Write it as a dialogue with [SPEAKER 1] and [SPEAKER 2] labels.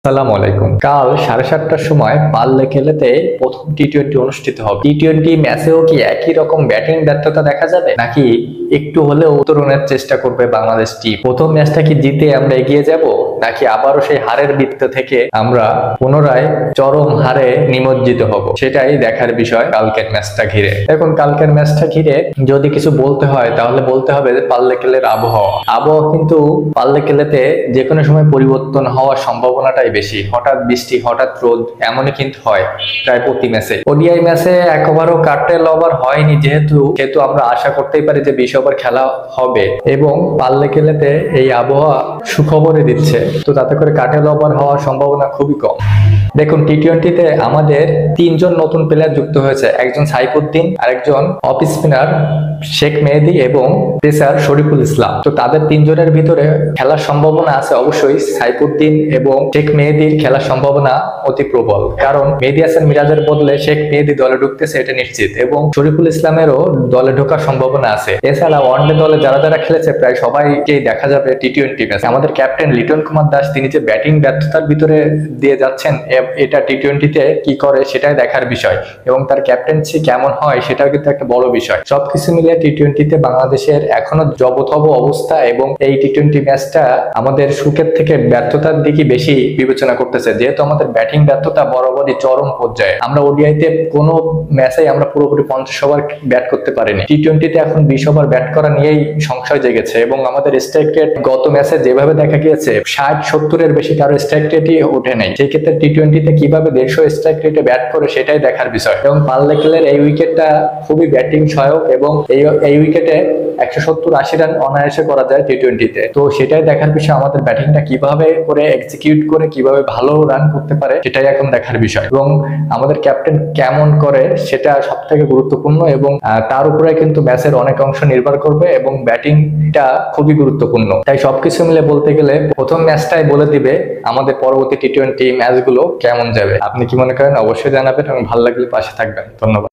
[SPEAKER 1] আসসালামু আলাইকুম। কাল 7:30টার সময় পার্লে খেলেতে প্রথম টি-20 অনুষ্ঠিত হবে। টি-20 ম্যাচেও কি একই রকম ব্যাটিং ব্যর্থতা দেখা যাবে, নাকি একটু হলেও উত্তরণের চেষ্টা করবে বাংলাদেশ টিম? প্রথম ম্যাচটা কি জিতে আমরা এগিয়ে যাব, নাকি আবারও সেই হারের বৃত্ত থেকে আমরা পুনরায় চরম হারে নিমজ্জিত হব? সেটাই দেখার বিষয় কালকের ম্যাচটা ঘিরে। এখন কালকের ম্যাচটা ঘিরে যদি কিছু বলতে হয় তাহলে বলতে হবে যে পার্লে খেলের আবহাওয়া কিন্তু পার্লে খেলেতে যে কোনো সময় পরিবর্তন হওয়ার সম্ভাবনাটাই বেশি। হঠাৎ বৃষ্টি, হঠাৎ রোদ, এমনই কিন্তু হয় প্রায় প্রতি ম্যাচে। ওডিআই ম্যাচে একবারও কাটেল ওভার হয়নি, যেহেতু আমরা আশা করতেই পারি যে 20 ওভার খেলা হবে, এবং পার্লে খেলেতে এই আবহাওয়া সুখবরই দিচ্ছে। তো তাতে করে কাটেল ওভার হওয়ার সম্ভাবনা খুবই কম। দেখুন, টি-20তে আমাদের 3জন নতুন প্লেয়ার যুক্ত হয়েছে। একজন সাইফুদ্দিন, আরেকজন অফ স্পিনার শেখ মেহেদী এবং পেসার শরীফুল ইসলাম। তো তাদের 3জনের ভিতরে খেলার সম্ভাবনা আছে অবশ্যই সাইফুদ্দিন এবং শেখ মেহেদীর খেলার সম্ভাবনা অতি প্রবল, কারণ মেহেদী হাসান মিরাজের বদলে শেখ মেহেদী দলে ঢুকতেছে এটা নিশ্চিত, এবং শরীফুল ইসলামেরও দলে ঢোকার সম্ভাবনা আছে। এছাড়া ওয়ানডে দলে যারা খেলেছে প্রায় সবাইকেই দেখা যাবে টি-20 ম্যাচ। আমাদের ক্যাপ্টেন লিটন কুমার দাস, তিনি যে ব্যাটিং ব্যর্থতার ভিতরে দিয়ে যাচ্ছেন, এটা টি-20তে কি করে সেটাই দেখার বিষয়, এবং তার ক্যাপ্টেন্সি কেমন হয় সেটাও কিন্তু একটা বড় বিষয়। সবকিছু মিলিয়ে টি-20তে বাংলাদেশের এখনো জবথব অবস্থা, এবং এই টি-20 ম্যাচটা আমাদের সুখের থেকে ব্যর্থতার দিকে বেশি বিবেচনা করতেছে, যেহেতু আমাদের ব্যাটিং ব্যর্থতা বরাবরই চরম পর্যায়ে। আমরা ওডিআইতে কোনো ম্যাচে আমরা পুরোপুরি 50 ওভার ব্যাট করতে পারিনি। টি-20তে এখন 20 ওভার ব্যাট করা নিয়েই সংশয় জেগেছে, এবং আমাদের স্ট্রাইক রেট গত ম্যাচে যেভাবে দেখা গিয়েছে 60-70-এর বেশি কারো স্ট্রাইক রেটই ওঠে নাই। সেই ক্ষেত্রে টি-20তে কিভাবে 150 স্ট্রাইক রেটে ব্যাট করে সেটাই দেখার বিষয়। এবং পার্লে খেলের এই উইকেটটা খুবই ব্যাটিং সহায়ক, এবং এই উইকেটে 170-80 রান অনায়াসে করা যায় টি-20তে। তো সেটাই দেখার বিষয়, আমাদের ব্যাটিংটা কিভাবে করে এক্সিকিউট করে কিভাবে ভালো রান করতে পারে সেটাই এখন দেখার বিষয়, এবং আমাদের ক্যাপ্টেন কেমন করে সেটা সব থেকে গুরুত্বপূর্ণ, এবং তার উপরে কিন্তু ম্যাচের অনেক অংশ নির্ভর করবে, এবং ব্যাটিংটা খুবই গুরুত্বপূর্ণ। তাই সবকিছু মিলে বলতে গেলে প্রথম ম্যাচটাই বলে দিবে আমাদের পরবর্তী টি-20 ম্যাচগুলো কেমন যাবে। আপনি কি মনে করেন? অবশ্যই জানাবেন, এবং ভালো লাগলে পাশে থাকবেন। ধন্যবাদ।